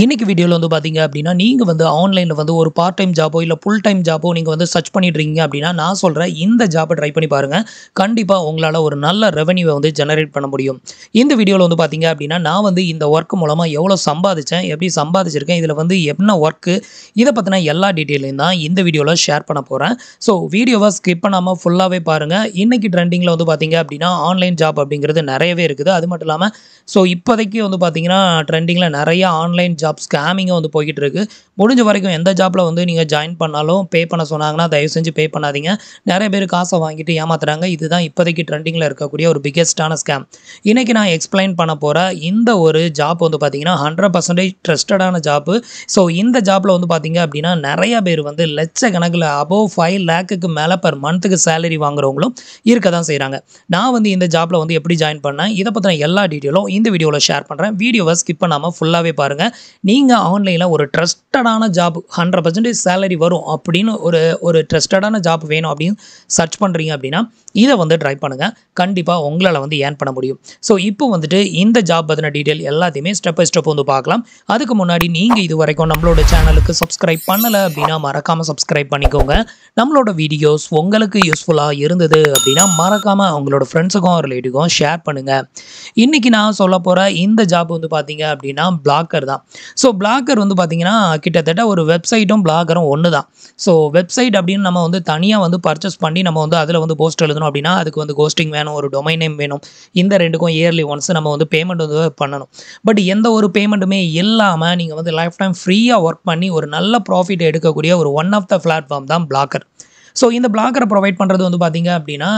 இன்னைக்கு வீடியோல வந்து பாத்தீங்க அப்படின்னா, நீங்க வந்து ஆன்லைன்ல வந்து ஒரு பார்ட் டைம் ஜாப்போ, இல்ல ஃபுல் டைம் ஜாப்போ நீங்க வந்து சர்ச் பண்ணிட்டு இருக்கீங்க அப்படின்னா, நான் சொல்றேன் இந்த ஜாப்ப ட்ரை பண்ணி பாருங்க. கண்டிப்பா உங்களால ஒரு நல்ல ரெவென்யூவ வந்து ஜெனரேட் பண்ண முடியும். இந்த வீடியோல வந்து பாத்தீங்க அப்படின்னா, நான் வந்து இந்த வொர்க் மூலமா எவ்வளோ சம்பாதிச்சேன், எப்படி சம்பாதிச்சிருக்கேன், இதுல வந்து என்ன வொர்க்கு, இத பத்தின எல்லா டீட்டெயிலையும் தான் இந்த வீடியோல ஷேர் பண்ண போறேன். ஸோ வீடியோவ ஸ்கிப் பண்ணாம ஃபுல்லாவே பாருங்க. இன்னைக்கு ட்ரெண்டிங்ல வந்து பாத்தீங்க அப்படின்னா, ஆன்லைன் ஜாப் அப்படிங்கிறது நெறையவே இருக்குது. அது மட்டும் இல்லாம ஸோ இப்போதைக்கு வந்து பாத்தீங்கன்னா, ட்ரெண்டிங்ல நெறைய ஆன்லைன் ஜாப் ஸ்கேமிங்கும் வந்து போய்க்கிட்டு இருக்கு. முடிஞ்ச வரைக்கும் எந்த ஜாப்ல வந்து நீங்க ஜாயின் பண்ணாலும் பே பண்ண சொன்னாங்கன்னா, தயவு செஞ்சு பே பண்ணாதீங்க. நெறைய பேர் காச வாங்கிட்டு ஏமாத்துறாங்க. இதுதான் இப்போதைக்கு ட்ரெண்டிங்ல இருக்கக்கூடிய ஒரு பிக்கெஸ்ட்டான ஸ்கேம். இன்னைக்கு நான் எக்ஸ்பிளைன் பண்ண போற இந்த ஒரு ஜாப் வந்து பார்த்தீங்கன்னா, 100% ட்ரஸ்டடான ஜாப்பு. ஸோ இந்த ஜாப்ல வந்து பார்த்தீங்க அப்படின்னா, நெறைய பேர் வந்து லட்சக்கணக்குல அபோவ் 5,00,000க்கு மேல பெர் மந்த்துக்கு சேலரி வாங்குறவங்களும் இருக்க தான் செய்றாங்க. நான் வந்து இந்த ஜாப்ல வந்து எப்படி ஜாயின் பண்ணேன், இத பத்தின எல்லா டீட்டெயிலும் இந்த வீடியோல ஷேர் பண்றேன். வீடியோவ ஸ்கிப் பண்ணாம ஃபுல்லாவே பாருங்க. நீங்க ஆன்லைன்ல ஒரு ட்ரஸ்டடான ஜாப் 100% சேலரி வரும் அப்படின்னு ஒரு ட்ரஸ்டடான ஜாப் வேணும் அப்படின்னு சர்ச் பண்றீங்க அப்படின்னா, இத வந்து ட்ரை பண்ணுங்க. கண்டிப்பா உங்களால வந்து ஏர்ன் பண்ண முடியும். ஸோ இப்போ வந்துட்டு இந்த ஜாப் பத்தின டீட்டெயில் எல்லாத்தையுமே ஸ்டெப் பை ஸ்டெப் வந்து பார்க்கலாம். அதுக்கு முன்னாடி நீங்க இதுவரைக்கும் நம்மளோட சேனலுக்கு சப்ஸ்கிரைப் பண்ணல அப்படின்னா மறக்காம சப்ஸ்கிரைப் பண்ணிக்கோங்க. நம்மளோட வீடியோஸ் உங்களுக்கு யூஸ்ஃபுல்லா இருந்தது அப்படின்னா மறக்காம உங்களோட ஃப்ரெண்ட்ஸுக்கும் ரிலேட்டிவ்க்கும் ஷேர் பண்ணுங்க. இன்னைக்கு நான் சொல்ல போற இந்த ஜாப் வந்து பார்த்தீங்க அப்படின்னா, பிளாக்கர் தான். ஸோ பிளாக்கர் வந்து பார்த்தீங்கன்னா, கிட்டத்தட்ட ஒரு வெப்சைட்டும் பிளாக்கரும் ஒண்ணு தான். ஸோ வெப்சைட் அப்படின்னு நம்ம வந்து தனியா வந்து பர்ச்சேஸ் பண்ணி நம்ம வந்து அதில வந்து போஸ்ட் எழுதணும் அப்படின்னா, அதுக்கு வந்து ஹோஸ்டிங் வேணும், ஒரு டொமைன் நேம் வேணும். இந்த 2க்கும் இயர்லி ஒன்ஸ் நம்ம வந்து பேமெண்ட் வந்து பண்ணணும். பட் எந்த ஒரு பேமெண்ட்டுமே இல்லாம நீங்க வந்து லைஃப் டைம் ஃப்ரீயா வொர்க் பண்ணி ஒரு நல்ல ப்ராஃபிட் எடுக்கக்கூடிய ஒரு ஒன் ஆஃப் த பிளாட்ஃபார்ம் தான் பிளாக்கர். ஸோ இந்த பிளாக்கர ப்ரொவைட் பண்றது வந்து பார்த்தீங்க அப்படின்னா,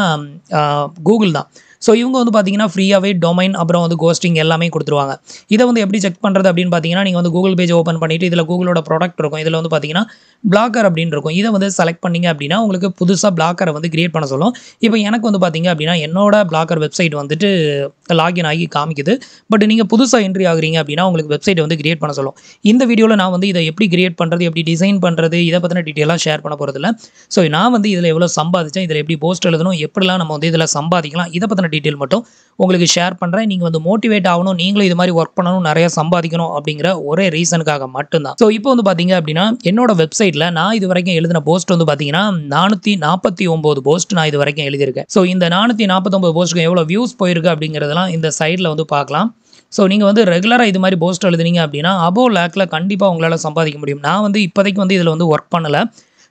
கூகுள் தான். ஸோ இவங்க வந்து பார்த்தீங்கன்னா, ஃப்ரீயாவே டொமைன் அப்புறம் வந்து ஹோஸ்டிங் எல்லாமே குடுத்துருவாங்க. இத வந்து எப்படி செக் பண்றது அப்படின்னு பார்த்தீங்கன்னா, நீங்க வந்து கூகுள் பேஜ் ஓப்பன் பண்ணிட்டு, இதில கூகுளோட ப்ராடக்ட் இருக்கும். இதில வந்து பார்த்தீங்கன்னா, பிளாக்கர் அப்படின்னு இருக்கும். இத வந்து செலக்ட் பண்ணீங்க அப்படின்னா, உங்களுக்கு புதுசா பிளாக்கர வந்து கிரியேட் பண்ண சொல்லும். இப்போ எனக்கு வந்து பார்த்தீங்க அப்படின்னா, என்னோட பிளாக்கர் வெப்சைட் வந்துட்டு லாகின் ஆகி காமிக்குது. பட் நீங்க புதுசா என்ட்ரி ஆகுறீங்க அப்படின்னா, உங்களுக்கு வெப்சைட் வந்து கிரியேட் பண்ண சொல்லும். இந்த வீடியோல நான் வந்து இத எப்படி கிரியேட் பண்றது, எப்படி டிசைன் பண்றது, இத பத்தின டீட்டெயிலா ஷேர் பண்ண போறதில்ல. ஸோ நான் வந்து இதில எவ்வளோ சம்பாதிச்சேன், இதில எப்படி போஸ்ட் எழுதணும், எப்படிலாம் நம்ம வந்து இதில சம்பாதிக்கலாம், இத பத்தின டீட்டெயில் மட்டும் உங்களுக்கு ஷேர் பண்றேன். நீங்க வந்து மோட்டிவேட் ஆகணும், நீங்களும் இது மாரி வொர்க் பண்ணணும், நெறைய சம்பாதிக்கணும் அப்படிங்கிற ஒரே ரீசனுக்காக மட்டும் தான். ஸோ இப்போ வந்து பார்த்தீங்க அப்படின்னா, என்னோட வெப்சைட்ல நான் இதுவரைக்கும் எழுதின போஸ்ட் வந்து பார்த்தீங்கன்னா, 449 போஸ்ட் நான் இதுவரைக்கும் எழுதியிருக்கேன். ஸோ இந்த 449 போஸ்ட்க்கு எவ்வளோ வியூஸ் போயிருக்கு அப்படிங்கிறதெல்லாம் இந்த சைட்ல வந்து பார்க்கலாம். ஸோ நீங்க வந்து ரெகுலரா இது மாரி போஸ்ட் எழுதுனீங்க அப்படின்னா, அபோவ் லேக்ல கண்டிப்பா உங்களால சம்பாதிக்க முடியும். நான் வந்து இப்போதைக்கு வந்து இதில வந்து வொர்க் பண்ணல.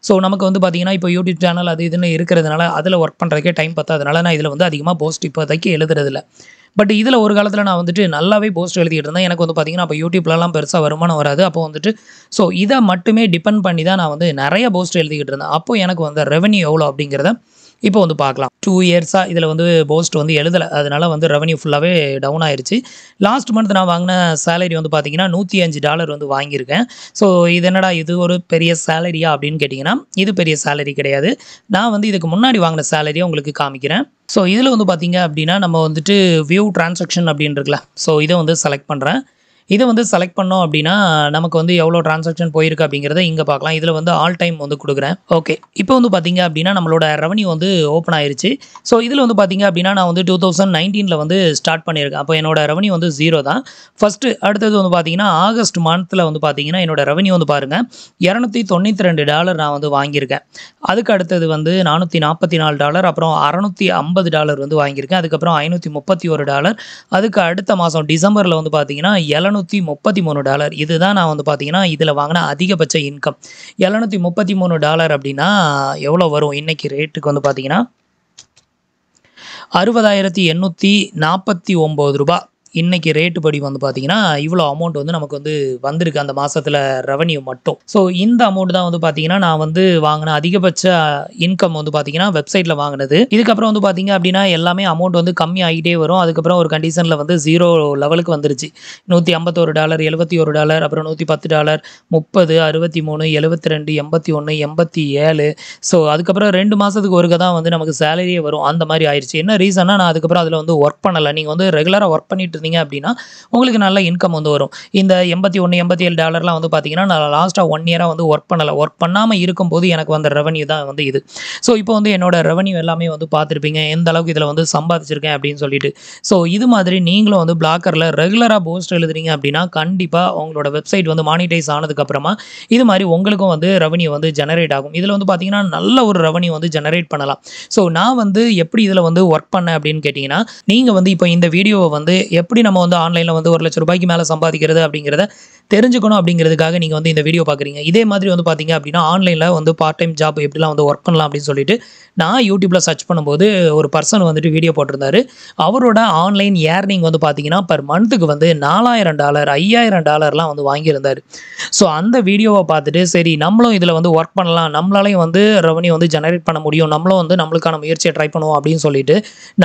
ஸோ நமக்கு வந்து பார்த்தீங்கன்னா, இப்போ யூடியூப் சேனல் அது இதுன்னு இருக்கிறதுனால, அதில வொர்க் பண்றதுக்கே டைம் பத்தாதனால, நான் இதில வந்து அதிகமா போஸ்ட் இப்போதைக்கு எழுதுறதில்ல. பட் இதில ஒரு காலத்தில நான் வந்துட்டு நல்லாவே போஸ்ட் எழுதிட்டு இருந்தேன். எனக்கு வந்து பார்த்தீங்கன்னா, அப்போ யூடியூப்லலாம் பெருசா வருமானம் வராது. அப்போ வந்துட்டு ஸோ இத மட்டுமே டிபெண்ட் பண்ணி தான் நான் வந்து நெறைய போஸ்ட் எழுதிக்கிட்டு இருந்தேன். அப்போ எனக்கு வந்த ரெவென்யூ எவ்வளோ அப்படிங்கிறத இப்போ வந்து பார்க்கலாம். 2 இயர்ஸா இதில வந்து போஸ்ட் வந்து எழுதல. அதனால வந்து ரெவென்யூ ஃபுல்லாவே டவுன் ஆயிருச்சு. லாஸ்ட் மந்த் நான் வாங்கின சேலரி வந்து பார்த்தீங்கன்னா, $105 வந்து வாங்கியிருக்கேன். ஸோ இது என்னடா இது ஒரு பெரிய சேலரியா அப்படின்னு கேட்டீங்கன்னா, இது பெரிய சேலரி கிடையாது. நான் வந்து இதுக்கு முன்னாடி வாங்கின சேலரிய உங்களுக்கு காமிக்கிறேன். ஸோ இதில வந்து பார்த்தீங்க அப்படின்னா, நம்ம வந்துட்டு வியூ டிரான்சாக்ஷன் அப்படின்னு இருக்குல்ல. ஸோ இத வந்து செலக்ட் பண்றேன். இத வந்து செலக்ட் பண்ணோம் அப்படின்னா, நமக்கு வந்து எவ்வளோ டிரான்சாக்ஷன் போயிருக்கு அப்படிங்கிறத இங்க பார்க்கலாம். இதில வந்து ஆல் டைம் வந்து குடுக்குறேன். ஓகே. இப்போ வந்து பார்த்தீங்க அப்படின்னா, நம்மளோட ரெவென்யூ வந்து ஓப்பன் ஆயிருச்சு. ஸோ இதில வந்து பார்த்தீங்க அப்படின்னா, நான் வந்து 2019ல வந்து ஸ்டார்ட் பண்ணியிருக்கேன். அப்போ என்னோட ரெவென்யூ வந்து 0 தான். ஃபர்ஸ்ட்டு அடுத்தது வந்து பார்த்தீங்கன்னா, ஆகஸ்ட் மந்த்ல வந்து பார்த்தீங்கன்னா, என்னோட ரெவென்யூ வந்து பாருங்க $292 நான் வந்து வாங்கியிருக்கேன். அதுக்கு அடுத்தது வந்து $444 அப்புறம் $650 வந்து வாங்கியிருக்கேன். அதுக்கப்புறம் $531 அதுக்கு அடுத்த மாசம் டிசம்பர்ல வந்து பார்த்தீங்கன்னா, $733 இதுதான் நான் வந்து பார்த்தீங்கன்னா, இதில வாங்கின அதிகபட்ச இன்கம். $733 அப்படின்னா எவ்வளோ வரும்? இன்னைக்கு ரேட்டுக்கு வந்து பார்த்தீங்கன்னா, ₹60,849 இன்னைக்கு ரேட் படி வந்து பார்த்தீங்கன்னா, இவ்வளோ அமௌண்ட் வந்து நமக்கு வந்து வந்திருக்கு அந்த மாசத்துல ரெவென்யூ மட்டும். ஸோ இந்த அமௌண்ட் தான் வந்து பார்த்தீங்கன்னா, நான் வந்து வாங்கின அதிகபட்ச இன்கம் வந்து பார்த்தீங்கன்னா, வெப்சைட்ல வாங்கினது. இதுக்கப்புறம் வந்து பார்த்தீங்க அப்படின்னா, எல்லாமே அமௌண்ட் வந்து கம்மி ஆகிட்டே வரும். அதுக்கப்புறம் ஒரு கண்டிஷன்ல வந்து 0 லெவலுக்கு வந்துருச்சு. $151 $71 அப்புறம் $110 30 63 72 81 87 ஸோ அதுக்கப்புறம் 2 மாசத்துக்கு ஒருக்க தான் வந்து நமக்கு சேலரியே வரும். அந்த மாரி ஆயிருச்சு. என்ன ரீசன்னா, நான் அதுக்கப்புறம் அதில வந்து வொர்க் பண்ணல. நீங்க வந்து ரெகுலரா வொர்க் பண்ணிட்டு இருந்தீங்க அப்படின்னா உங்களுக்கு நல்ல இன்கம் வந்து வரும். இந்த $81, $87 வந்து பார்த்தீங்கன்னா, நான் லாஸ்ட்டா 1 இயரா வந்து ஒர்க் பண்ணல. ஒர்க் பண்ணாம இருக்கும்போது எனக்கு வந்த ரெவென்யூ தான் வந்து இது. ஸோ இப்போ வந்து என்னோட ரெவென்யூ எல்லாமே வந்து பார்த்துருப்பீங்க. எந்த அளவுக்கு இதில வந்து சம்பாதிச்சிருக்கேன் அப்படின்னு சொல்லிட்டு. ஸோ இது மாதிரி நீங்களும் வந்து பிளாக்கர்ல ரெகுலரா போஸ்ட் எழுதுறீங்க அப்படின்னா, கண்டிப்பா உங்களோட வெப்சைட் வந்து மானிடைஸ் ஆனதுக்கு அப்புறமா இது மாரி உங்களுக்கும் வந்து ரெவென்யூ வந்து ஜெனரேட் ஆகும். இதில வந்து பார்த்தீங்கன்னா, நல்ல ஒரு ரெவென்யூ வந்து ஜெனரேட் பண்ணலாம். ஸோ நான் வந்து எப்படி இதில வந்து ஒர்க் பண்ணேன் அப்படின்னு கேட்டீங்கன்னா, நீங்க வந்து இப்போ இந்த வீடியோவ வந்து எப்படி நம்ம வந்து ஆன்லைன்ல வந்து ரூ. 1,00,000 மேல சம்பாதிக்கிறது அப்படிங்கிறத தெரிஞ்சுக்கணும் அப்படிங்கிறதுக்காக நீங்க வந்து இந்த வீடியோ பார்க்குறீங்க. இதே மாதிரி வந்து பார்த்தீங்க அப்படின்னா, ஆன்லைன்ல வந்து பார்ட் டைம் ஜாப் எப்படிலாம் வந்து ஒர்க் பண்ணலாம் அப்படின்னு சொல்லிட்டு நான் YouTubeல சர்ச் பண்ணும்போது ஒரு பர்சன் வந்துட்டு வீடியோ போட்டிருந்தாரு. அவரோட ஆன்லைன் ஏர்னிங் வந்து பார்த்தீங்கன்னா, பெர் மந்த்துக்கு வந்து $4,000 $5,000லாம் வந்து வாங்கியிருந்தாரு. ஸோ அந்த வீடியோவ பார்த்துட்டு சரி நம்மளும் இதில வந்து ஒர்க் பண்ணலாம். நம்மளாலயும் வந்து ரெவென்யூ வந்து ஜெனரேட் பண்ண முடியும். நம்மளும் வந்து நம்மளுக்கான முயற்சிய ட்ரை பண்ணுவோம் அப்படின்னு சொல்லிட்டு,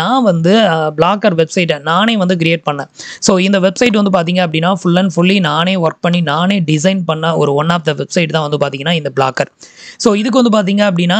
நான் வந்து பிளாக்கர் வெப்சைட்ட நானே வந்து கிரியேட் பண்ணேன். ஸோ இந்த வெப்சைட் வந்து பார்த்தீங்க அப்படின்னா, ஃபுல் அண்ட் ஃபுல்லி நானே ஒர்க் பண்ணி நானே டிசைன் பண்ண ஒரு ஒன் ஆஃப் த வெப்சைட் தான் வந்து பார்த்தீங்கன்னா, இந்த பிளாக்கர். ஸோ இதுக்கு வந்து பார்த்தீங்க அப்படின்னா,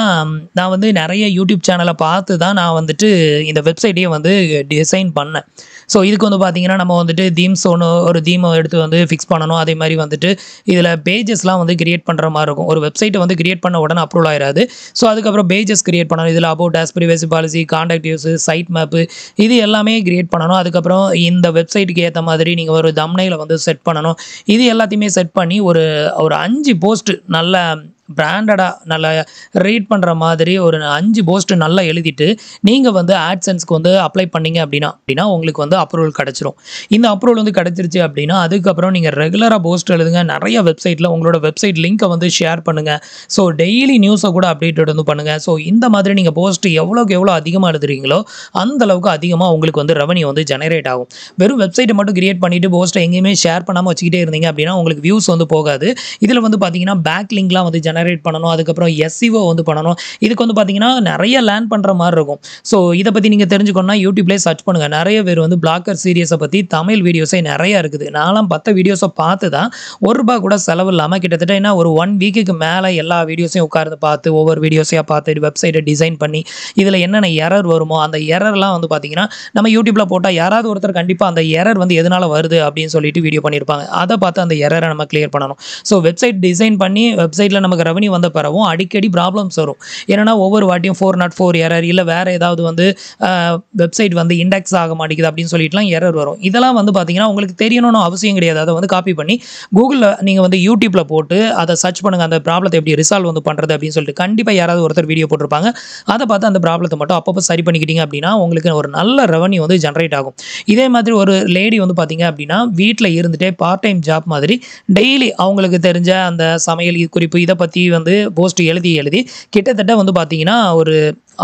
நான் வந்து நெறைய யூடியூப் சேனல பார்த்து தான் நான் வந்துட்டு இந்த வெப்சைட்டையே வந்து டிசைன் பண்ணேன். ஸோ இதுக்கு வந்து பார்த்தீங்கன்னா, நம்ம வந்துட்டு தீம்ஸ் ஒரு தீம எடுத்து வந்து ஃபிக்ஸ் பண்ணணும். அதே மாரி வந்துட்டு இதில பேஜஸ்லாம் வந்து கிரியேட் பண்ற மாரி இருக்கும். ஒரு வெப்சைட்ட வந்து கிரியேட் பண்ண உடனே அப்ரூவல் ஆயிராது. ஸோ அதுக்கப்புறம் பேஜஸ் கிரியேட் பண்ணணும். இதில about us, privacy policy, contact us, site map இது எல்லாமே கிரியேட் பண்ணணும். அதுக்கப்புறம் இந்த வெப்சைட்டுக்கு ஏத்த மாதிரி நீங்க ஒரு தம்ப்நெயில வந்து செட் பண்ணணும். இது எல்லாத்தையுமே செட் பண்ணி ஒரு ஒரு 5 போஸ்ட் நல்ல பிராண்டடா நல்லா ரீட் பண்ற மாதிரி ஒரு 5 போஸ்ட் நல்லா எழுதிட்டு, நீங்க வந்து AdSenseக்கு வந்து அப்ளை பண்ணீங்க அப்படின்னா உங்களுக்கு வந்து அப்ரூவல் கிடைச்சிரும். இந்த அப்ரூவல் வந்து கிடைச்சிருச்சு அப்படின்னா, அதுக்கப்புறம் நீங்க ரெகுலரா போஸ்ட் எழுதுங்க. நெறைய வெப்சைட்ல உங்களோட வெப்சைட் லிங்க்க வந்து ஷேர் பண்ணுங்க. ஸோ டெய்லி நியூஸ கூட அப்டேட்டட் வந்து பண்ணுங்க. ஸோ இந்த மாதிரி நீங்க போஸ்ட் எவ்வளோக்கு எவ்வளோ அதிகமா எழுதுறீங்களோ, அந்த அளவுக்கு அதிகமா உங்களுக்கு வந்து ரெவென்யூ வந்து ஜெனரேட் ஆகும். வெறும் வெப்சைட்ட மட்டும் கிரியேட் பண்ணிட்டு போஸ்ட்ட எங்கேயுமே ஷேர் பண்ணாம வச்சுக்கிட்டே இருந்தீங்க அப்படின்னா, உங்களுக்கு வியூஸ் வந்து போகாது. இதில வந்து பார்த்தீங்கன்னா, பேக் லிங்க்லாம் வந்து ஜெனரேட் பண்ணணும். அதுக்கப்புறம் SEO வந்து பண்ணணும். இதுக்கு வந்து பார்த்தீங்கன்னா, நெறைய லேர்ன் பண்ற மாரி இருக்கும். ஸோ இத பத்தி நீங்க தெரிஞ்சுக்கணும்னா YouTubeலயே சர்ச் பண்ணுங்க. நெறைய பேர் வந்து பிளாக்கர் சீரியஸ பத்தி தமிழ் வீடியோஸே நெறைய இருக்குது. நான்லாம் 10 வீடியோஸ பார்த்து தான் ரூ. 1 கூட செலவு இல்லாம கிட்டத்தட்ட என்ன ஒரு 1 வீக்குக்கு மேல எல்லா வீடியோஸையும் உட்கார்ந்து பார்த்து, ஒவ்வொரு வீடியோஸையா பார்த்து வெப்சைட்ட டிசைன் பண்ணி, இதில என்னென்ன எரர் வருமோ, அந்த எரர்லாம் வந்து பார்த்தீங்கன்னா, நம்ம YouTubeல போட்டா யாராவது ஒருத்தர் கண்டிப்பா அந்த எரர் வந்து எதனால வருது அப்படின்னு சொல்லிட்டு வீடியோ பண்ணியிருப்பாங்க. அத பார்த்து அந்த எரர நம்ம கிளியர் பண்ணணும். ஸோ வெப்சைட் டிசைன் பண்ணி வெப்சைட்ல நமக்கு ரெவென்யூ வந்த பிறகும் அடிக்கடி ப்ராப்ளம்ஸ் வரும். என்னன்னா ஒவ்வொரு வாட்டியும் 404 எரர் இல்ல வேற ஏதாவது வந்து வெப்சைட் வந்து இண்டெக்ஸ் ஆக மாட்டேங்குது அப்படின்னு சொல்லிட்டுலாம் எரர் வரும். இதெல்லாம் வந்து பார்த்தீங்கன்னா, உங்களுக்கு தெரியணும்னு அவசியம் கிடையாது. அத வந்து காப்பி பண்ணி Googleல நீங்க வந்து YouTubeல போட்டு அத சர்ச் பண்ணுங்க. அந்த ப்ராப்ளத்த எப்படி ரிசால்வ் வந்து பண்றது அப்படின்னு சொல்லிட்டு கண்டிப்பா யாராவது ஒருத்தர் வீடியோ போட்டிருப்பாங்க. அத பார்த்து அந்த ப்ராப்ளத்த மட்டும் அப்பப்போ சரி பண்ணிக்கிட்டீங்க அப்படின்னா, உங்களுக்கு ஒரு நல்ல ரெவென்யூ வந்து ஜெனரேட் ஆகும். இதே மாதிரி ஒரு லேடி வந்து பார்த்தீங்க அப்படின்னா, வீட்ல இருந்துட்டே பார்ட் டைம் ஜாப் மாதிரி டெய்லி அவங்களுக்கு தெரிஞ்ச அந்த சமையல் குறிப்பு இத பத்தி வந்து போஸ்ட் எழுதி கிட்டத்தட்ட வந்து பார்த்தீங்கன்னா, ஒரு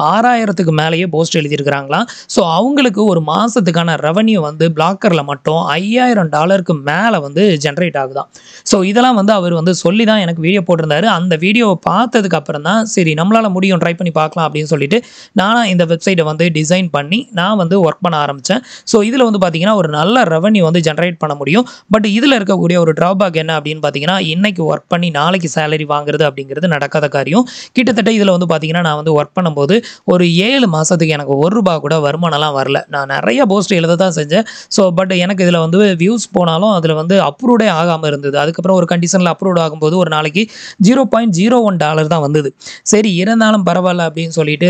6,000க்கு மேலேயே போஸ்ட் எழுதியிருக்கிறாங்களாம். ஸோ அவங்களுக்கு ஒரு மாசத்துக்கான ரெவென்யூ வந்து பிளாக்கர்ல மட்டும் $5,000க்கு மேல வந்து ஜெனரேட் ஆகுதாம். ஸோ இதெல்லாம் வந்து அவர் வந்து சொல்லி தான் எனக்கு வீடியோ போட்டிருந்தாரு. அந்த வீடியோவ பார்த்ததுக்கு அப்புறம் தான் சரி நம்மளால முடியும் ட்ரை பண்ணி பார்க்கலாம் அப்படின்னு சொல்லிட்டு, நானா இந்த வெப்சைட்ட வந்து டிசைன் பண்ணி நான் வந்து ஒர்க் பண்ண ஆரம்பிச்சேன். ஸோ இதில வந்து பார்த்தீங்கன்னா, ஒரு நல்ல ரெவென்யூ வந்து ஜெனரேட் பண்ண முடியும். பட் இதில இருக்கக்கூடிய ஒரு ட்ராபேக் என்ன அப்படின்னு பார்த்தீங்கன்னா, இன்னைக்கு ஒர்க் பண்ணி நாளைக்கு சேலரி வாங்குறது அப்படிங்கிறது நடக்காத காரியம். கிட்டத்தட்ட இதில வந்து பார்த்தீங்கன்னா, நான் வந்து ஒர்க் பண்ணும்போது ஒரு 7 மாசத்துக்கு எனக்கு ரூ. 1 கூட வருமானம்லாம் வரல. நான் நெறைய போஸ்ட் எழுத தான் செஞ்சேன். ஸோ பட் எனக்கு இதில வந்து வியூஸ் போனாலும் அதில வந்து அப்ரூவ்டே ஆகாம இருந்தது. அதுக்கப்புறம் ஒரு கண்டிஷன்ல அப்ரூவ்ட் ஆகும்போது ஒரு நாளைக்கு $0.01 தான் வந்தது. சரி இருந்தாலும் பரவால்ல அப்படின்னு சொல்லிட்டு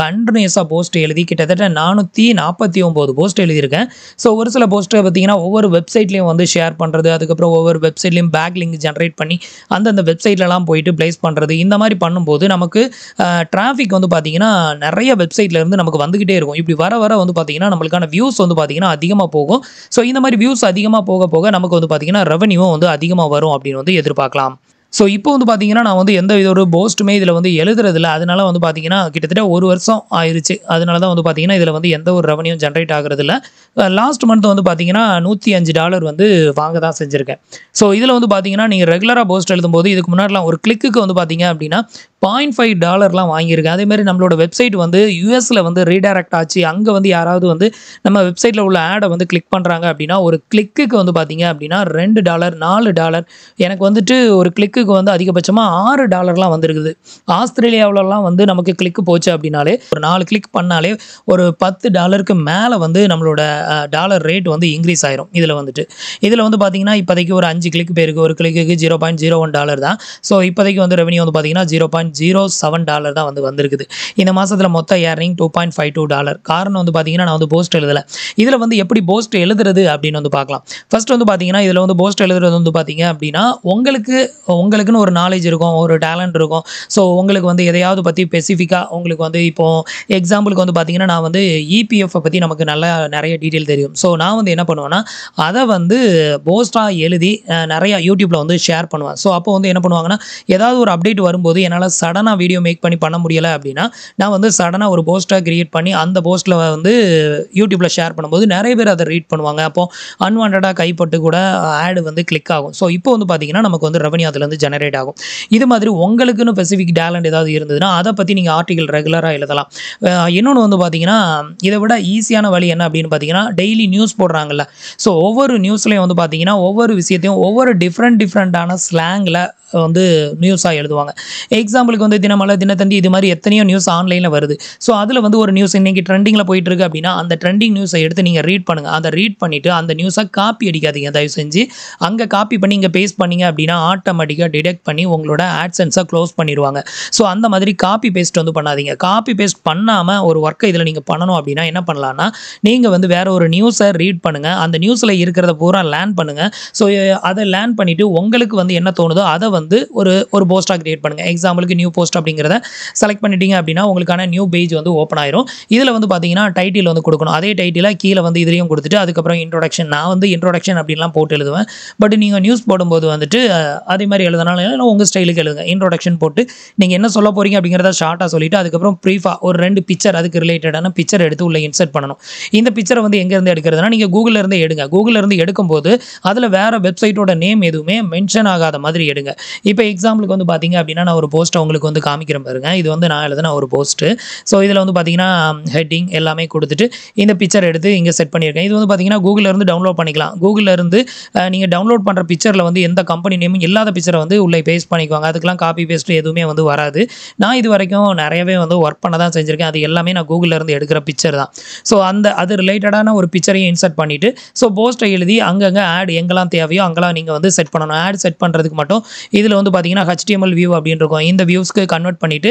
கன்டினியூஸா போஸ்ட் எழுதி கிட்டத்தட்ட 449 போஸ்ட் எழுதியிருக்கேன். ஸோ ஒரு சில போஸ்ட்ட பார்த்தீங்கன்னா, ஒவ்வொரு வெப்சைட்லயும் வந்து ஷேர் பண்றது, அதுக்கப்புறம் ஒவ்வொரு வெப்சைட்லயும் பேக் லிங்க் ஜெனரேட் பண்ணி அந்தந்த வெப்சைட்லலாம் போயிட்டு பிளேஸ் பண்றது. இந்த மாரி பண்ணும்போது நமக்கு டிராஃபிக் வந்து பார்த்தீங்கன்னா, நெறைய வெப்சைட்ல இருந்து நமக்கு வந்துகிட்டே இருக்கும். இப்படி வர வர வந்து பார்த்தீங்கன்னா, நம்மளுக்கான வியூஸ் வந்து பார்த்தீங்கன்னா அதிகமா போகும். ஸோ இந்த மாரி வியூஸ் அதிகமா போக போக நமக்கு வந்து பார்த்தீங்கன்னா, ரெவென்யூவும் வந்து அதிகமா வரும் அப்படின்னு வந்து எதிர்பார்க்கலாம். ஸோ இப்போ வந்து பார்த்தீங்கன்னா, நான் வந்து எந்த ஒரு போஸ்ட்டுமே இதில வந்து எழுதுறதில்ல. அதனால வந்து பார்த்தீங்கன்னா, கிட்டத்தட்ட 1 வருஷம் ஆயிருச்சு. அதனால தான் வந்து பார்த்தீங்கன்னா, இதில வந்து எந்த ஒரு ரெவென்யூ ஜெனரேட் ஆகுறதில்ல. லாஸ்ட் மந்த் வந்து பார்த்தீங்கன்னா, $105 வந்து வாங்க தான் செஞ்சிருக்கேன். ஸோ இதில வந்து பார்த்தீங்கன்னா, நீங்க ரெகுலரா போஸ்ட் எழுதும்போது இதுக்கு முன்னாடிலாம் ஒரு கிளிக்குக்கு வந்து பார்த்தீங்க அப்படின்னா, $0.5 வாங்கியிருக்கேன். அதே மாதிரி நம்மளோட வெப்சைட் வந்து யுஎஸ்ல வந்து ரீடைரக்ட் ஆச்சு. அங்க வந்து யாராவது வந்து நம்ம வெப்சைட்ல உள்ள ஆட வந்து கிளிக் பண்றாங்க அப்படின்னா, ஒரு கிளிக்குக்கு வந்து பார்த்தீங்க அப்படின்னா $2 $4 எனக்கு வந்துட்டு ஒரு கிளிக்குக்கு வந்து அதிகபட்சமா $6லாம் வந்திருக்குது. ஆஸ்திரேலியாவுலலாம் வந்து நமக்கு கிளிக் போச்சு அப்படின்னாலே, ஒரு 4 கிளிக் பண்ணாலே ஒரு $10க்கு மேல வந்து நம்மளோட டாலர் ரேட் வந்து இன்கிரீஸ் ஆயிரும். இதுல வந்து பார்த்தீங்கன்னா, இப்போதைக்கு ஒரு 5 கிளிக் போயிருக்கு. ஒரு கிளிக்குக்கு $0.01 தான். ஸோ இப்போதைக்கு வந்து ரெவென்யூ வந்து பார்த்தீங்கன்னா $0.07 தான் வந்து வந்திருக்குது. இந்த மாசத்துல மொத்த ஏர்னிங் $2.52. காரணம் வந்து பார்த்தீங்கன்னா, நான் வந்து போஸ்ட் எழுதல. இதுல வந்து எப்படி போஸ்ட் எழுதுறது அப்படின்னு வந்து பார்க்கலாம். ஃபர்ஸ்ட் வந்து பார்த்தீங்கன்னா, இதுல வந்து போஸ்ட் எழுதுறது வந்து பார்த்தீங்க அப்படின்னா, உங்களுக்குன்னு ஒரு நாலேட்ஜ் இருக்கும், ஒரு டேலண்ட் இருக்கும். ஸோ உங்களுக்கு வந்து எதையாவது பத்தி ஸ்பெசிஃபிக்கா உங்களுக்கு வந்து இப்போ எக்ஸாம்பிளுக்கு வந்து பார்த்தீங்கன்னா, நான் வந்து இபிஎஃப் பத்தி நமக்கு நல்லா நெறைய டீட்டெயில் தெரியும். ஸோ நான் வந்து என்ன பண்ணுவேன்னா, அத வந்து போஸ்ட்டா எழுதி நெறைய யூடியூப்ல வந்து ஷேர் பண்ணுவேன். ஸோ அப்போ வந்து என்ன பண்ணுவாங்கன்னா, ஏதாவது ஒரு அப்டேட் வரும்போது என்னால சடனா வீடியோ மேக் பண்ண முடியல அப்படின்னா, நான் வந்து சடனா ஒரு போஸ்ட்டா கிரியேட் பண்ணி அந்த போஸ்ட்ல வந்து யூடியூப்ல ஷேர் பண்ணும்போது நெறைய பேர் அத ரீட் பண்ணுவாங்க. அப்போ அன்வான்டடா கைப்பட்டு கூட ஆட் வந்து கிளிக் ஆகும். ஸோ இப்போ வந்து பார்த்தீங்கன்னா, நமக்கு வந்து ரெவென்யூ அதுலருந்து ஜெனரேட் ஆகும். இது மாதிரி உங்களுக்குன்னு ஸ்பெசிஃபிக் டேலண்ட் ஏதாவது இருந்ததுன்னா, அத பத்தி நீங்க ஆர்டிகிள் ரெகுலரா எழுதலாம். இன்னொன்னு வந்து பார்த்தீங்கன்னா, இத விட ஈஸியான வழி என்ன அப்படின்னு பார்த்தீங்கன்னா, டெய்லி நியூஸ் போடுறாங்கல்ல. ஸோ ஒவ்வொரு நியூஸ்லயும் வந்து பார்த்தீங்கன்னா, ஒவ்வொரு விஷயத்தையும் ஒவ்வொரு டிஃபரெண்டான ஸ்லாங்ல வந்து நியூஸா எழுதுவாங்க. எக்ஸாம்பிளுக்கு வந்து தினமலர், தினத்தந்தி இது மாதிரி எத்தனையோ நியூஸ் ஆன்லைன்ல வருது. ஸோ அதுல வந்து ஒரு நியூஸ் இன்னைக்கு ட்ரெண்டிங்ல போயிட்டு இருக்கு அப்படின்னா, அந்த ட்ரெண்டிங் நியூஸை எடுத்து நீங்க ரீட் பண்ணுங்க. அத ரீட் பண்ணிட்டு அந்த நியூஸை காப்பி அடிக்காதீங்க தயவு செஞ்சு. அங்க காப்பி பண்ணி இங்க பேஸ்ட் பண்ணீங்க அப்படின்னா, ஆட்டோமேட்டிக்கா டிடெக்ட் பண்ணி உங்களோட ஆட்சென்ஸை க்ளோஸ் பண்ணிடுவாங்க. ஸோ அந்த மாதிரி காப்பி பேஸ்ட் வந்து பண்ணாதீங்க. காப்பி பேஸ்ட் பண்ணாம ஒரு ஒர்க்கை இதுல நீங்க பண்ணணும் அப்படின்னா என்ன பண்ணலாம்னா, நீங்க வந்து வேற ஒரு நியூஸை ரீட் பண்ணுங்க. அந்த நியூஸ்ல இருக்கிறத பூரா லேர்ன் பண்ணுங்க. ஸோ அதை லேர்ன் பண்ணிட்டு உங்களுக்கு வந்து என்ன தோணுதோ அதை வந்து ஒரு போஸ்டா கிரியேட் பண்ணுங்க. எக்ஸாம்பிளுக்கு நியூ போஸ்ட் அப்படிங்கிறத செலக்ட் பண்ணிட்டீங்க அப்படின்னா, உங்களுக்கான நியூ பேஜ் வந்து ஓப்பன் ஆயிரும். இதுல வந்து பாத்தீங்கன்னா டைட்டில் வந்து கொடுக்கணும். அதே டைட்டில கீழே வந்து இதுலயும் கொடுத்துட்டு அதுக்கப்புறம் இன்ட்ரோடக்ஷன். நான் வந்து இன்ட்ரோடக்ஷன் அப்படின்லாம் போட்டு எழுதுவேன். பட் நீங்க நியூஸ் போடும்போது வந்துட்டு அதே மாதிரி எழுதுனாலும் உங்க ஸ்டைலுக்கு எழுதுங்க. இன்ட்ரோடக்ஷன் போட்டு நீங்க என்ன சொல்ல போறீங்க அப்படிங்கிறத ஷார்ட்டா சொல்லிட்டு அதுக்கப்புறம் ப்ரீஃபா ஒரு 2 பிக்சர் அதுக்கு ரிலேட்டடான பிக்சர் எடுத்து உள்ள இன்சர்ட் பண்ணணும். இந்த பிக்சரை வந்து எங்க இருந்து எடுக்கிறதுனா, நீங்க கூகுள்ல இருந்து எடுங்க. கூகுள்ல இருந்து எடுக்கும்போது அதுல வேற வெப்சைட்டோட நேம் எதுவுமே மென்ஷன் ஆகாத மாதிரி எடுங்க. இப்போ எக்ஸாம்பிளுக்கு வந்து பார்த்தீங்க அப்படின்னா, நான் ஒரு போஸ்ட்டை உங்களுக்கு வந்து காமிக்கிறேன் பாருங்க. இது வந்து நான் எழுதின ஒரு போஸ்ட்டு. ஸோ இதில் வந்து பார்த்தீங்கன்னா, ஹெட்டிங் எல்லாமே கொடுத்துட்டு இந்த பிக்சர் எடுத்து இங்கே செட் பண்ணியிருக்கேன். இது வந்து பார்த்தீங்கன்னா, கூகுள்ல இருந்து டவுன்லோட் பண்ணிக்கலாம். கூகுள்ல இருந்து நீங்கள் டவுன்லோட் பண்ணுற பிக்சரில் வந்து எந்த கம்பெனி நேமும் இல்லாத பிக்சரை வந்து உள்ளே பேஸ்ட் பண்ணிக்குவாங்க. அதுக்கெல்லாம் காப்பி பேஸ்ட் எதுவுமே வந்து வராது. நான் இது வரைக்கும் நிறையவே வந்து ஒர்க் பண்ண தான் செஞ்சிருக்கேன். அது எல்லாமே நான் கூகுள்ல இருந்து எடுக்கிற பிக்சர் தான். ஸோ அது ரிலேட்டடான ஒரு பிக்சரையும் இன்சர்ட் பண்ணிட்டு, ஸோ போஸ்ட்டை எழுதி அங்கங்கே ஆட் எங்கெல்லாம் தேவையோ அங்கெல்லாம் நீங்கள் வந்து செட் பண்ணணும். ஆட் செட் பண்ணுறதுக்கு மட்டும் இதில் வந்து பார்த்தீங்கன்னா HTML வியூ அப்படின்னு இருக்கும். இந்த வியூஸ்க்கு கன்வெர்ட் பண்ணிட்டு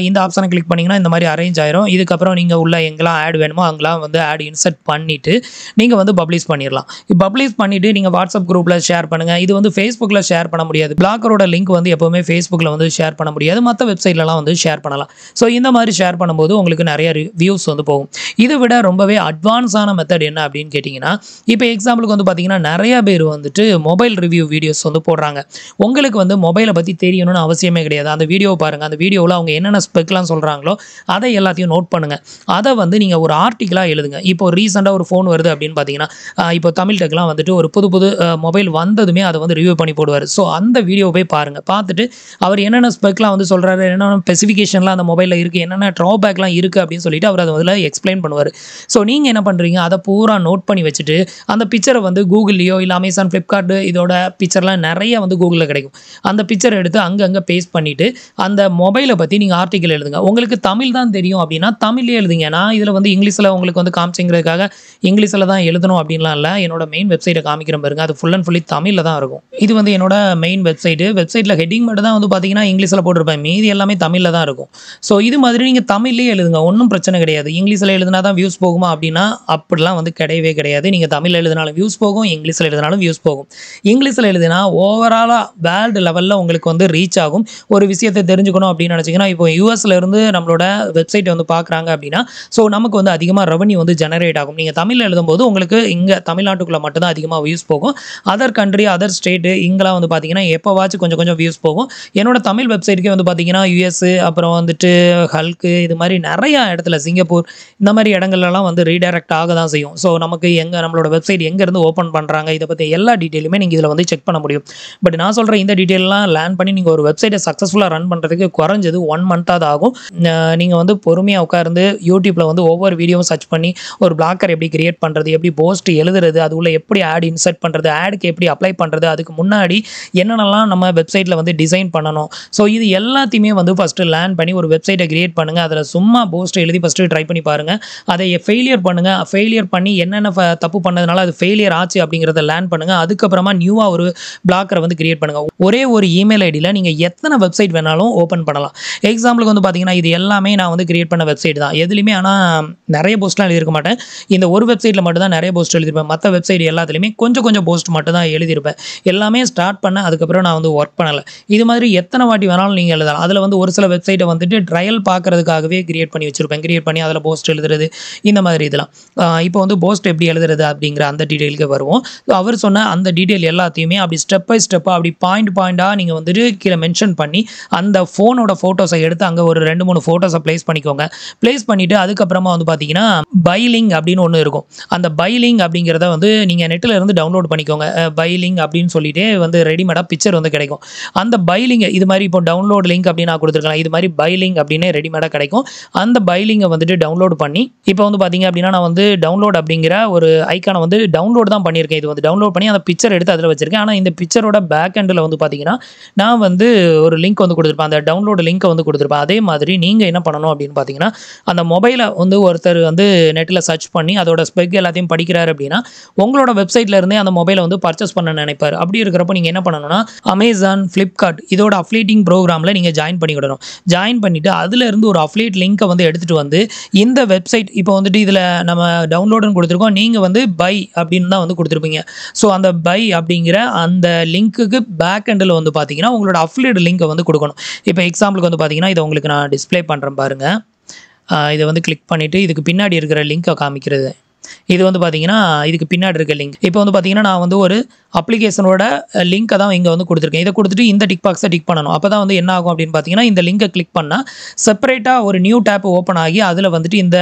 இந்த ஆப்ஷனை கிளிக் பண்ணீங்கன்னா இந்த மாதிரி அரேஞ்ச் ஆயிரும். இதுக்கப்புறம் நீங்கள் உள்ள எங்கெல்லாம் ஆட் வேணுமோ அங்கெல்லாம் வந்து ஆட் இன்சர்ட் பண்ணிட்டு நீங்கள் வந்து பப்ளிஷ் பண்ணிடலாம். பப்ளிஷ் பண்ணிட்டு நீங்கள் வாட்ஸ்அப் குரூப்பில் ஷேர் பண்ணுங்க. இது வந்து ஃபேஸ்புக்கில் ஷேர் பண்ண முடியாது. பிளாகரோட லிங்க் வந்து எப்பவுமே ஃபேஸ்புக்கில் வந்து ஷேர் பண்ண முடியாது. மற்ற வெப்சைட்லலாம் வந்து ஷேர் பண்ணலாம். ஸோ இந்த மாதிரி ஷேர் பண்ணும்போது உங்களுக்கு நிறைய வியூஸ் வந்து போகும். இதை விட ரொம்பவே அட்வான்ஸான மெத்தட் என்ன அப்படின்னு கேட்டிங்கன்னா, இப்போ எக்ஸாம்பிளுக்கு வந்து பார்த்தீங்கன்னா, நிறைய பேர் வந்துட்டு மொபைல் ரிவ்யூ வீடியோஸ் வந்து போடுறாங்க. உங்களுக்கு வந்து மொபைலை பற்றி தெரியணும்னு அவசியமே கிடையாது. அந்த வீடியோவை பாருங்கள். அந்த வீடியோவில் அவங்க என்னென்ன ஸ்பெக்லாம் சொல்கிறாங்களோ அதை எல்லாத்தையும் நோட் பண்ணுங்கள். அதை வந்து நீங்கள் ஒரு ஆர்டிக்கலாக எழுதுங்க. இப்போ ரீசெண்டாக ஒரு ஃபோன் வருது அப்படின்னு பார்த்தீங்கன்னா, இப்போ தமிழ் டெக்லாம் வந்துட்டு ஒரு புது மொபைல் வந்ததுமே அதை வந்து ரிவ்யூ பண்ணி போடுவார். ஸோ அந்த வீடியோவை போய் பாருங்கள். பார்த்துட்டு அவர் என்னென்ன ஸ்பெக்லாம் வந்து சொல்கிறாரு, என்னென்ன ஸ்பெசிஃபிகேஷன்லாம் அந்த மொபைலில் இருக்குது, என்னென்ன ட்ராபேக்லாம் இருக்குது அப்படின்னு சொல்லிட்டு அவர் அதை வந்து எக்ஸ்பிளைன் பண்ணுவார். ஸோ நீங்கள் என்ன பண்ணுறீங்க, அதை பூரா நோட் பண்ணி வச்சுட்டு அந்த பிக்சரை வந்து கூகுள்லையோ இல்லை அமேசான், ஃப்ளிப்கார்ட் இதோட பிக்சர்லாம் நிறைய வந்து கூகுளில் கிடைக்கும். அந்த பிக்சர் எடுத்து அங்கங்கே பேஸ்ட் பண்ணிவிட்டு அந்த மொபைலை பற்றி நீங்கள் ஆர்டிக்கல் எழுதுங்க. உங்களுக்கு தமிழ் தான் தெரியும் அப்படின்னா தமிழ்லேயே எழுதுங்க. நான் இதில் வந்து இங்கிலீஷில் உங்களுக்கு வந்து காமிச்சிங்கிறதுக்காக இங்கிலீஷில் தான் எழுதணும் அப்படின்லாம் இல்லை. என்னோட மெயின் வெப்சைட்டை காமிக்கிற பாருங்க. அது ஃபுல் அண்ட் ஃபுல்லி தமிழில் தான் இருக்கும். இது வந்து என்னோட மெயின் வெப்சைட்டில் ஹெட்டிங் மட்டும் தான் வந்து பார்த்தீங்கன்னா இங்கிலீஷில் போட்டிருப்பேன். மீதி எல்லாமே தமிழில் தான் இருக்கும். ஸோ இது மாதிரி நீங்கள் தமிழ்லேயே எழுதுங்க. ஒன்றும் பிரச்சனை கிடையாது. இங்கிலீஷில் எழுதினா தான் வியூஸ் போகுமா அப்படின்னா அப்படிலாம் வந்து கிடையவே கிடையாது. நீங்கள் தமிழில் எழுதினாலும் வியூஸ் போகும், இங்கிலீஷில் எழுதினாலும் வியூஸ் போகும். இங்கிலீஷில் எழுதினா ஓவராலாக வேர்ல்டு லெவலில் உங்களுக்கு வந்து ரீச் ஆகும். ஒரு விஷயத்தை தெரிஞ்சுக்கணும் அப்படின்னு நினச்சிங்கன்னா, இப்போ யூஎஸ்ல இருந்து நம்மளோட வெப்சைட்டை வந்து பார்க்குறாங்க அப்படின்னா, ஸோ நமக்கு வந்து அதிகமாக ரெவன்யூ வந்து ஜெனரேட் ஆகும். நீங்கள் தமிழில் எழுதும்போது உங்களுக்கு இங்கே தமிழ்நாட்டுக்குள்ளே மட்டும்தான் அதிகமாக வியூஸ் போகும். அதர் கண்ட்ரி, அதர் ஸ்டேட்டு இங்கெல்லாம் வந்து பார்த்தீங்கன்னா எப்போவாச்சும் கொஞ்சம் வியூஸ் போகும். என்னோட தமிழ் வெப்சைட்டுக்கே வந்து பார்த்தீங்கன்னா யூஎஸ், அப்புறம் வந்துட்டு ஹல்க்கு, இது மாதிரி நிறைய இடத்துல சிங்கப்பூர் இந்த மாதிரி இடங்கள்லாம் வந்து ரீடைரக்ட் ஆக தான் செய்யும். ஸோ நமக்கு நம்மளோட வெப்சைட் எங்கேருந்து ஓப்பன் பண்ணுறாங்க இதை பற்றி எல்லா டீட்டெயிலுமே நீங்கள் இதில் வந்து செக் பண்ண முடியும். பட் நான் சொல்கிற இந்த டீட்டெயிலெலாம் லேர்ன் பண்ணி நீங்கள் ஒரு வெப்சைட்டை சக்ஸஸ்ஃபுல்லாக சக்ஸஸ்ஃபுல்லா ரன் பண்றதுக்கு குறைஞ்சது 1 மந்த்தாது ஆகும். நீங்க வந்து பொறுமையா உட்கார்ந்து YouTubeல வந்து ஒவ்வொரு வீடியோவும் சர்ச் பண்ணி ஒரு பிளாக்கர் எப்படி கிரியேட் பண்றது, எப்படி போஸ்ட் எழுதுறது, அது உள்ள எப்படி ஆட் இன்சர்ட் பண்றது, ஆட்க்கு எப்படி அப்ளை பண்றது, அதுக்கு முன்னாடி என்னென்னலாம் நம்ம வெப்சைட்ல வந்து டிசைன் பண்ணணும். ஸோ இது எல்லாத்தையுமே வந்து ஃபர்ஸ்ட் லேர்ன் பண்ணி ஒரு வெப்சைட்டை கிரியேட் பண்ணுங்க. அதுல சும்மா போஸ்ட் எழுதி ஃபர்ஸ்ட் ட்ரை பண்ணி பாருங்க. அதை ஃபெயிலியர் பண்ணுங்க. ஃபெயிலியர் பண்ணி என்னென்ன தப்பு பண்ணதுனால அது ஃபெயிலியர் ஆச்சு அப்படிங்கிறத லேர்ன் பண்ணுங்க. அதுக்கப்புறமா நியூவா ஒரு பிளாக்கரை வந்து கிரியேட் பண்ணுங்க. ஒரே ஒரு இமெயில் ஐடியில் நீங்க எத்தனை வெப்சைட் வேணாலும் ஓப்பன் பண்ணலாம். எக்ஸாம்பிளுக்கு வந்து பார்த்தீங்கன்னா இது எல்லாமே நான் வந்து கிரியேட் பண்ண வெப்சைட் தான். எதுலையுமே ஆனால் நிறைய போஸ்ட்லாம் எழுதியிருக்க மாட்டேன். இந்த ஒரு வெப்சைட்டில் மட்டும் தான் நிறைய போஸ்ட் எழுதியிருப்பேன். மற்ற வெப்சைட் எல்லாத்துலேயுமே கொஞ்சம் கொஞ்சம் போஸ்ட் மட்டும் தான் எழுதியிருப்பேன். எல்லாமே ஸ்டார்ட் பண்ண அதுக்கப்புறம் நான் வந்து ஒர்க் பண்ணலை. இது மாதிரி எத்தனை வாட்டி வேணாலும் நீங்கள் எழுதலாம். அதில் வந்து ஒரு சில வெப்சைட்டை வந்துட்டு ட்ரையல் பார்க்கறதுக்காகவே கிரியேட் பண்ணி வச்சிருப்பேன். கிரியேட் பண்ணி அதில் போஸ்ட் எழுதுறது இந்த மாதிரி இதெல்லாம். இப்போ வந்து போஸ்ட் எப்படி எழுதுறது அப்படிங்கிற அந்த டீட்டெயிலுக்கு வருவோம். அவர் சொன்ன அந்த டீட்டெயில் எல்லாத்தையுமே அப்படி ஸ்டெப் பை ஸ்டெப்பாக அப்படி பாயிண்டாக நீங்கள் வந்துட்டு கீழே மென்ஷன் பண்ணி அந்த ஃபோனோட ஃபோட்டோஸை எடுத்து அங்கே ஒரு 2-3 ஃபோட்டோஸை ப்ளேஸ் பண்ணிக்கோங்க. ப்ளேஸ் பண்ணிவிட்டு அதுக்கப்புறமா வந்து பார்த்தீங்கன்னா பைலிங் அப்படின்னு ஒன்று இருக்கும். அந்த பைலிங் அப்படிங்கிறத வந்து நீங்கள் நெட்டில் இருந்து டவுன்லோட் பண்ணிக்கோங்க. பைலிங் அப்படின்னு சொல்லிட்டு வந்து ரெடிமேடாக பிக்சர் வந்து கிடைக்கும். அந்த பைலிங்கை இது மாதிரி இப்போ டவுன்லோட் லிங்க் அப்படின்னு நான் கொடுத்துருக்கலாம். இது மாதிரி பைலிங் அப்படின்னு ரெடிமேடாக கிடைக்கும். அந்த பைலிங்கை வந்துட்டு டவுன்லோட் பண்ணி இப்போ வந்து பார்த்தீங்க அப்படின்னா நான் வந்து டவுன்லோட் அப்படிங்கிற ஒரு ஐக்கானை வந்து டவுன்லோட் தான் பண்ணியிருக்கேன். இது வந்து டவுன்லோட் பண்ணி அந்த பிக்சர் எடுத்து அதில் வச்சிருக்கேன். ஆனால் இந்த பிக்சரோட பேக் எண்டில் வந்து பார்த்தீங்கன்னா நான் வந்து ஒரு லிங்க் வந்து கொடுத்துருப்பேன். அந்த டவுன்லோட் லிங்க்கை வந்து கொடுத்துருப்பேன். அதே மாதிரி நீங்கள் என்ன பண்ணணும் அப்படின்னு பார்த்தீங்கன்னா அந்த மொபைலை வந்து ஒருத்தர் வந்து நெட்டில் சர்ச் பண்ணி அதோட ஸ்பெக் எல்லாத்தையும் படிக்கிறாரு அப்படின்னா உங்களோட வெப்சைட்ல இருந்தே அந்த மொபைலை வந்து பர்ச்சேஸ் பண்ண நினைப்பார். அப்படி இருக்கிறப்போ நீங்கள் என்ன பண்ணணும்னா அமேசான், ஃப்ளிப்கார்ட் இதோட அஃபிலியேட்டிங் ப்ரோக்ராமில் நீங்கள் ஜாயின் பண்ணி விடணும். ஜாயின் பண்ணிவிட்டு அதில் இருந்து ஒரு அஃபிலியேட் லிங்க்கை வந்து எடுத்துகிட்டு வந்து இந்த வெப்சைட் இப்போ வந்துட்டு இதில் நம்ம டவுன்லோடுன்னு கொடுத்துருக்கோம். நீங்கள் வந்து பை அப்படின்னு தான் வந்து கொடுத்துருப்பீங்க. ஸோ அந்த பை அப்படிங்கிற அந்த லிங்க்குக்கு பேக் எண்டில் வந்து பார்த்தீங்கன்னா உங்களோட அஃபிலியேட் லிங்கை வந்து கொடுக்கணும். இப்போ எக்ஸாம்பிளுக்கு வந்து பார்த்தீங்கன்னா இதை உங்களுக்கு நான் டிஸ்ப்ளே பண்ணுறேன் பாருங்கள். இதை வந்து கிளிக் பண்ணிவிட்டு இதுக்கு பின்னாடி இருக்கிற லிங்க்கை காமிக்கிறது. இது வந்து பார்த்தீங்கன்னா இதுக்கு பின்னாடி இருக்க லிங்க். இப்போ வந்து பார்த்தீங்கன்னா நான் வந்து ஒரு அப்ளிகேஷனோட லிங்க்கை தான் இங்கே வந்து கொடுத்துருக்கேன். இதை கொடுத்துட்டு இந்த டிக் பாக்ஸை டிக் பண்ணணும். அப்போ தான் வந்து என்ன ஆகும் அப்படின்னு பார்த்தீங்கன்னா இந்த லிங்கை கிளிக் பண்ணால் செப்பரேட்டாக ஒரு நியூ டேப் ஓப்பன் ஆகி அதில் வந்துட்டு இந்த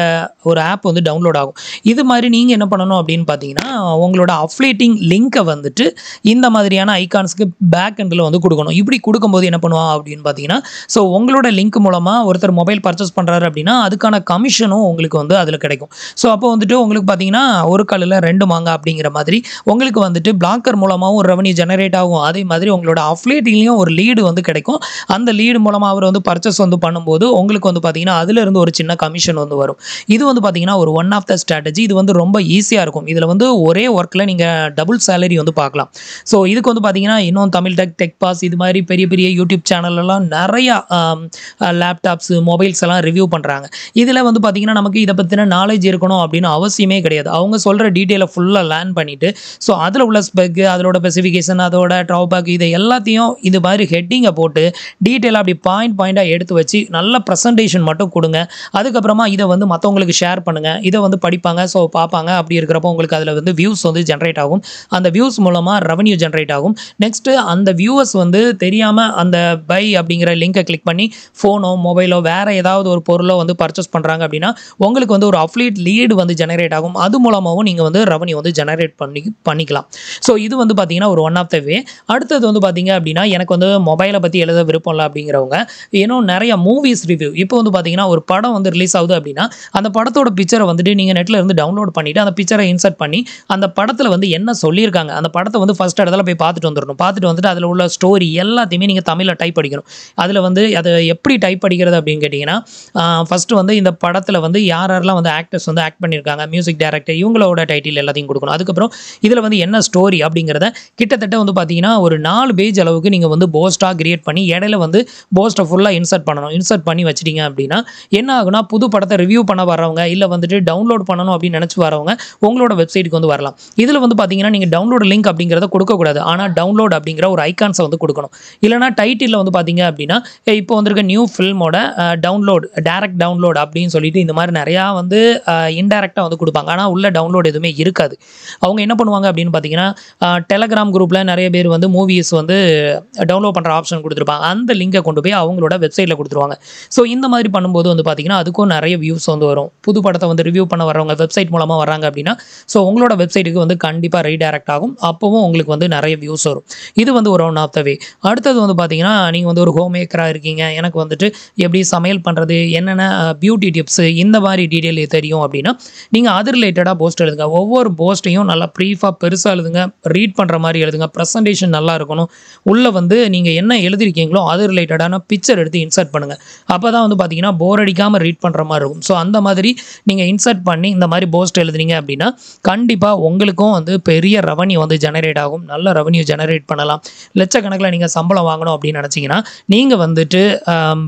ஒரு ஆப் வந்து டவுன்லோட் ஆகும். இது மாதிரி நீங்கள் என்ன பண்ணணும் அப்படின்னு பார்த்தீங்கன்னா உங்களோட அஃபிலியேட்டிங் லிங்க்கை வந்துட்டு இந்த மாதிரியான ஐகான்ஸ்க்கு பேக் எண்டில் வந்து கொடுக்கணும். இப்படி கொடுக்கும்போது என்ன பண்ணுவான் அப்படின்னு பார்த்தீங்கன்னா ஸோ உங்களோட லிங்க் மூலமாக ஒருத்தர் மொபைல் பர்ச்சேஸ் பண்ணுறாரு அப்படின்னா அதுக்கான கமிஷனும் உங்களுக்கு வந்து அதில் கிடைக்கும். ஸோ அப்போ வந்துட்டு உங்களுக்கு பார்த்தீங்கன்னா ஒரு கல்லில் 2 மாங்காய் அப்படிங்கிற மாதிரி உங்களுக்கு வந்துட்டு பிளாக்கர் மூலமாகவும் ஒரு ரெவன்யூ ஜெனரேட் ஆகும். அதே மாதிரி உங்களோட அஃபிலியேட்டிங்லையும் ஒரு லீடு வந்து கிடைக்கும். அந்த லீடு மூலமாக அவர் வந்து பர்ச்சேஸ் வந்து பண்ணும்போது உங்களுக்கு வந்து பார்த்தீங்கன்னா அதிலிருந்து ஒரு சின்ன கமிஷன் வந்து வரும். இது வந்து பார்த்தீங்கன்னா ஒரு ஒன் ஆஃப் த ஸ்ட்ராட்டஜி. இது வந்து ரொம்ப ஈஸியாக இருக்கும். இதில் வந்து ஒரே ஒர்க்கில் நீங்கள் டபுள் சேலரி வந்து பார்க்கலாம். ஸோ இதுக்கு வந்து பார்த்தீங்கன்னா இன்னும் தமிழ் டெக் பாஸ் இது மாதிரி பெரிய பெரிய யூடியூப் சேனல்லாம் நிறையா லேப்டாப்ஸ் மொபைல்ஸ் எல்லாம் ரிவ்யூ பண்ணுறாங்க. இதில் வந்து பார்த்தீங்கன்னா நமக்கு இதை பற்றின நாலேஜ் இருக்கணும் அப்படின்னு அவசியமே கிடையாது. அவங்க சொல்கிற டீட்டெயிலை ஃபுல்லாக லேர்ன் பண்ணிவிட்டு ஸோ அதில் உள்ள ஸ்பெக் அதோட ஸ்பெசிஃபிகேஷன் அதோட ட்ராபேக் இதை எல்லாத்தையும் இது மாதிரி ஹெட்டிங்கை போட்டு டீட்டெயிலாக அப்படி பாயிண்டாக எடுத்து வச்சு நல்ல ப்ரெசன்டேஷன் மட்டும் கொடுங்க. அதுக்கப்புறமா இதை வந்து மற்றவங்களுக்கு ஷேர் பண்ணுங்கள். இதை வந்து படிப்பாங்க. ஸோ பார்ப்பாங்க. அப்படி இருக்கிறப்போ உங்களுக்கு அதில் வந்து வியூஸ் வந்து ஜென்ரேட் ஆகும். அந்த வியூஸ் மூலமாக ரெவன்யூ ஜென்ரேட் ஆகும். நெக்ஸ்ட்டு அந்த வியூவர்ஸ் வந்து தெரியாமல் அந்த பை அப்படிங்கிற லிங்கை கிளிக் பண்ணி ஃபோனோ மொபைலோ வேறு ஏதாவது ஒரு பொருளோ வந்து பர்ச்சேஸ் பண்ணுறாங்க அப்படின்னா உங்களுக்கு வந்து ஒரு அஃபிலியேட் லீடு வந்து ஜெனரேட் ஆகும். அது மூலமாகவும் நீங்கள் வந்து ரெவன்யூ வந்து ஜெனரேட் பண்ணிக்கலாம். ஸோ இது வந்து பார்த்தீங்கன்னா ஒரு ஒன் ஆஃப் த வே. அடுத்தது வந்து பார்த்தீங்க அப்படின்னா எனக்கு வந்து மொபைலை பற்றி எழுத விருப்பம் இல்லை அப்படிங்கிறவங்க இன்னும் நிறைய மூவிஸ் ரிவ்யூ இப்போ வந்து பார்த்தீங்கன்னா ஒரு படம் வந்து ரிலீஸ் ஆகுது அப்படின்னா அந்த படத்தோட பிக்சரை வந்துட்டு நீங்கள் நெட்டில் இருந்து டவுன்லோட் பண்ணிவிட்டு அந்த பிக்சரை இன்சர்ட் பண்ணி அந்த படத்தில் வந்து என்ன சொல்லியிருக்காங்க அந்த படத்தை வந்து ஃபஸ்ட் இடத்துல போய் பார்த்துட்டு வந்துடணும். பார்த்துட்டு வந்துட்டு அதில் உள்ள ஸ்டோரி எல்லாத்தையுமே நீங்கள் தமிழில் டைப் படிக்கணும். அதில் வந்து அதை எப்படி டைப் படிக்கிறது அப்படின்னு கேட்டிங்கன்னா ஃபஸ்ட்டு வந்து இந்த படத்தில் வந்து யாரெல்லாம் வந்து ஆக்டர்ஸ் வந்து ஆக்ட் பண்ணியிருக்காங்க மியூசிக் டைரக்டர் இவங்களோட டைட்டில் எல்லாத்தையும் கொடுக்கணும். அதுக்கப்புறம் இதில் வந்து என்ன ஸ்டோரி அப்படிங்கிறத கிட்டத்தட்ட வந்து பார்த்தீங்கன்னா ஒரு 4 பேஜ் அளவுக்கு நீங்கள் வந்து போஸ்ட்டாக கிரியேட் பண்ணி இடையில வந்து போஸ்ட்டை ஃபுல்லாக இன்சர்ட் பண்ணணும். இன்சர்ட் பண்ணி வச்சிட்டிங்க அப்படின்னா என்ன ஆகுனா புது படத்தை ரிவ்யூ பண்ண வரவங்க இல்லை வந்துட்டு டவுன்லோட் பண்ணணும் அப்படின்னு நினச்சி வரவங்க உங்களோட வெப்சைட்டுக்கு வந்து வரலாம். இதில் வந்து பார்த்தீங்கன்னா நீங்கள் டவுன்லோட் லிங்க் அப்படிங்கிறத கொடுக்கக்கூடாது. ஆனால் டவுன்லோட் அப்படிங்கிற ஒரு ஐகான்ஸை வந்து கொடுக்கணும். இல்லைனா டைட்டிலில் வந்து பார்த்தீங்க அப்படின்னா இப்போ வந்திருக்க நியூ ஃபில்மோட டவுன்லோட் டைரக்ட் டவுன்லோட் அப்படின்னு சொல்லிட்டு இந்த மாதிரி நிறையா வந்து இன்டைரக்டாக வந்து கொடுப்பாங்க. ஆனால் உள்ள டவுன்லோட் எதுவுமே இருக்காது. அவங்க என்ன பண்ணுவாங்க அப்படின்னு பார்த்தீங்கன்னா டெலகிராம் குரூப்பில் நிறைய பேர் வந்து மூவிஸ் வந்து டவுன்லோட் பண்ணுற ஆப்ஷன் கொடுத்துருப்பாங்க. அந்த லிங்கை கொண்டு போய் அவங்களோட வெப்சைட்டில் கொடுத்துருவாங்க. ஸோ இந்த மாதிரி பண்ணும்போது வந்து பார்த்தீங்கன்னா அதுக்கும் நிறைய வியூஸ் வந்து வரும். புது படத்தை வந்து ரிவ்யூ பண்ண வரவங்க வெப்சைட் மூலமாக வராங்க அப்படின்னா ஸோ உங்களோட வெப்சைட்டுக்கு வந்து கண்டிப்பாக ரீடைரக்ட் ஆகும். அப்போவும் உங்களுக்கு வந்து நிறைய வியூஸ் வரும். இது வந்து ஒரு ஒன் ஆஃப் த வே. அடுத்தது வந்து பார்த்தீங்கன்னா நீங்கள் வந்து ஒரு ஹோம் மேக்கராக இருக்கீங்க, எனக்கு வந்துட்டு எப்படி சமையல் பண்ணுறது, என்னென்ன பியூட்டி டிப்ஸு இந்த மாதிரி டீட்டெயில் தெரியும் அப்படின்னா நீங்கள் அது ரிலேட்டடாக போஸ்ட் எழுதுங்க. ஒவ்வொரு போஸ்ட்டையும் நல்லா ப்ரீஃபாக பெருசாக எழுதுங்க, ரீட் பண்ணுற மாதிரி எழுதுங்க, ப்ரெசன்டேஷன் நல்லா இருக்கணும். உள்ளே வந்து நீங்கள் என்ன எழுதிருக்கீங்களோ அது ரிலேட்டடான பிக்சர் எடுத்து இன்சர்ட் பண்ணுங்கள். அப்போ தான் வந்து பார்த்தீங்கன்னா போர் அடிக்காமல் ரீட் பண்ணுற மாதிரி இருக்கும். ஸோ அந்த மாதிரி நீங்கள் இன்சர்ட் பண்ணி இந்த மாதிரி போஸ்ட் எழுதுனீங்க அப்படின்னா கண்டிப்பாக உங்களுக்கும் வந்து பெரிய ரெவன்யூ வந்து ஜெனரேட் ஆகும். நல்ல ரெவன்யூ ஜெனரேட் பண்ணலாம். லட்சக்கணக்கில் நீங்கள் சம்பளம் வாங்கணும் அப்படின்னு நினச்சிங்கன்னா நீங்கள் வந்துட்டு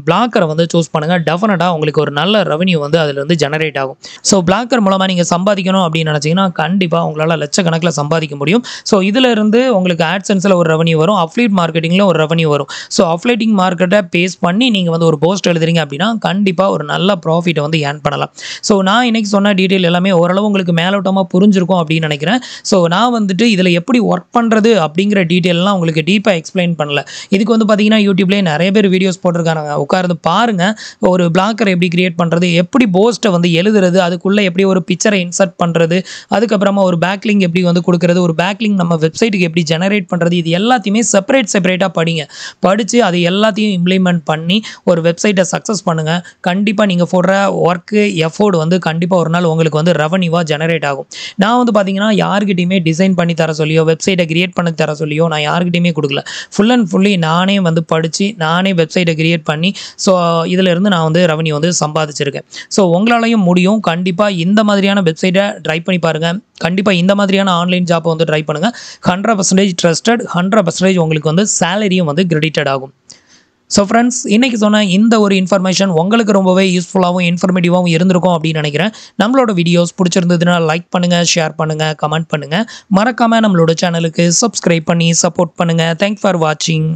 பிளாக்கரை வந்து சூஸ் பண்ணுங்கள். டெஃபினட்டாக உங்களுக்கு ஒரு நல்ல ரெவன்யூ வந்து அதில் வந்து ஜெனரேட் ஆகும். ஸோ பிளாக்கர் மூலமாக நீங்கள் சம்பாதிக்கணும் அப்படின்னு நினச்சிங்கன்னா கண்டிப்பாக உங்களால் லட்சக்கணக்கில் சம்பாதிக்க முடியும். ஸோ இதில் இருந்து உங்களுக்கு ஆட்சென்ஸில் ஒரு ரெவன்யூ வரும், அஃப்லியேட் மார்க்கெட்டிங்கில் ஒரு ரெவன்யூ வரும். ஸோ அஃப்லியேட்டிங் மார்க்கெட்டை பேஸ் பண்ணி நீங்கள் வந்து ஒரு போஸ்ட் எழுதுறீங்க அப்படின்னா கண்டிப்பாக ஒரு நல்ல ப்ராஃபிட்டை வந்து ஏர்ன் பண்ணலாம். ஸோ நான் இன்றைக்கி சொன்ன டீட்டெயில் எல்லாமே ஓரளவு உங்களுக்கு மேலோட்டமாக புரிஞ்சிருக்கும் அப்படின்னு நினைக்கிறேன். ஸோ நான் வந்துட்டு இதில் எப்படி ஒர்க் பண்ணுறது அப்படிங்கிற டீட்டெயிலெலாம் உங்களுக்கு டீப்பாக எக்ஸ்பிளைன் பண்ணல. இதுக்கு வந்து பார்த்தீங்கன்னா யூடியூப்லேயே நிறைய பேர் வீடியோஸ் போட்டிருக்காங்க. உட்கார்ந்து பாருங்கள். ஒரு பிளாக்கர் எப்படி கிரியேட் பண்ணுறது, எப்படி போஸ்ட்டை வந்து எழுதுறது, அதுக்குள்ளே எப்படி ஒரு பிக்சரை இன்சர்ட் பண்ணுறது, அதுக்கப்புறமா ஒரு பேக்லிங் எப்படி வந்து கொடுக்குறது, ஒரு பேக்லிங் நம்ம வெப்சைட்டுக்கு எப்படி ஜெனரேட் பண்ணுறது, இது எல்லாத்தையுமே செப்பரேட்டாக படிங்க. படித்து அது எல்லாத்தையும் இம்ப்ளிமெண்ட் பண்ணி ஒரு வெப்சைட்டை சக்ஸஸ் பண்ணுங்கள். கண்டிப்பாக நீங்கள் போடுற ஒர்க்கு எஃபோர்ட் வந்து கண்டிப்பாக ஒரு நாள் உங்களுக்கு வந்து ரெவன்யூவாக ஜெனரேட் ஆகும். நான் வந்து பார்த்தீங்கன்னா யார்கிட்டையுமே டிசைன் பண்ணி தர சொல்லியோ வெப்சைட்டை கிரியேட் பண்ணி தர சொல்லியோ நான் யார்கிட்டையுமே கொடுக்கல. ஃபுல் அண்ட் ஃபுல்லி நானே வந்து படித்து நானே வெப்சைட்டை கிரியேட் பண்ணி ஸோ இதிலிருந்து நான் வந்து ரெவன்யூ வந்து சம்பாதிச்சிருக்கேன். ஸோ உங்களாலையும் முடியும். கண்டிப்பாக இந்த மாதிரியான வெப்சைட்டை ட்ரை பண்ணி பாருங்கள். கண்டிப்பாக இந்த மாதிரியான ஆன்லைன் ஜாப்பை வந்து ட்ரை பண்ணுங்கள். 100% ட்ரஸ்டட், 100% உங்களுக்கு வந்து சேலரியும் வந்து கிரெடிட்டட் ஆகும். ஸோ ஃப்ரெண்ட்ஸ், இன்றைக்கி சொன்ன இந்த ஒரு இன்ஃபர்மேஷன் உங்களுக்கு ரொம்பவே யூஸ்ஃபுல்லாகவும் இன்ஃபர்மேட்டிவாகவும் இருந்திருக்கும் அப்படின்னு நினைக்கிறேன். நம்மளோட வீடியோஸ் பிடிச்சிருந்ததுன்னா லைக் பண்ணுங்கள், ஷேர் பண்ணுங்கள், கமெண்ட் பண்ணுங்கள். மறக்காமல் நம்மளோட சேனலுக்கு சப்ஸ்கிரைப் பண்ணி சப்போர்ட் பண்ணுங்கள். தேங்க்ஸ் ஃபார் வாட்சிங்.